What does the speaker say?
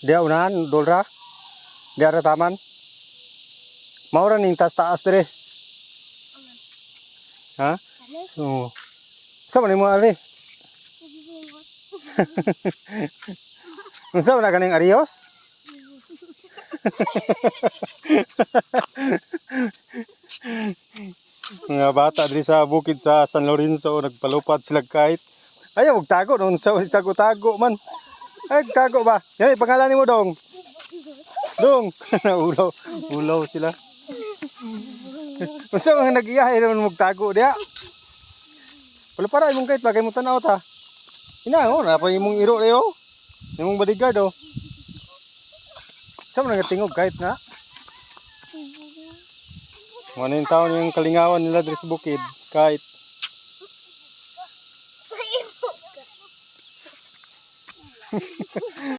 Dia unahan dolra. Dia ada taman. Mau ra ning taas dire. Ha? Oo. Sama ni mo ali. Unsa man kaning arios? Mga bata diri sa bukid sa San Lorenzo nagpalupad sila kahit ayaw magtago noon sa tago-tago man. Ay tago ba? Yan pangalan mo dong. Dong. Ulaw sila. Unsa man nag-iyahay naman magtago dia? Wala para imong kahit bagay mo tanaw ta. Ina oh, na pa imong iro dayo. Imong bodyguard oh. Sa man tingog kahit na. Manin taon yung kalingawan nila diri sa bukid kahit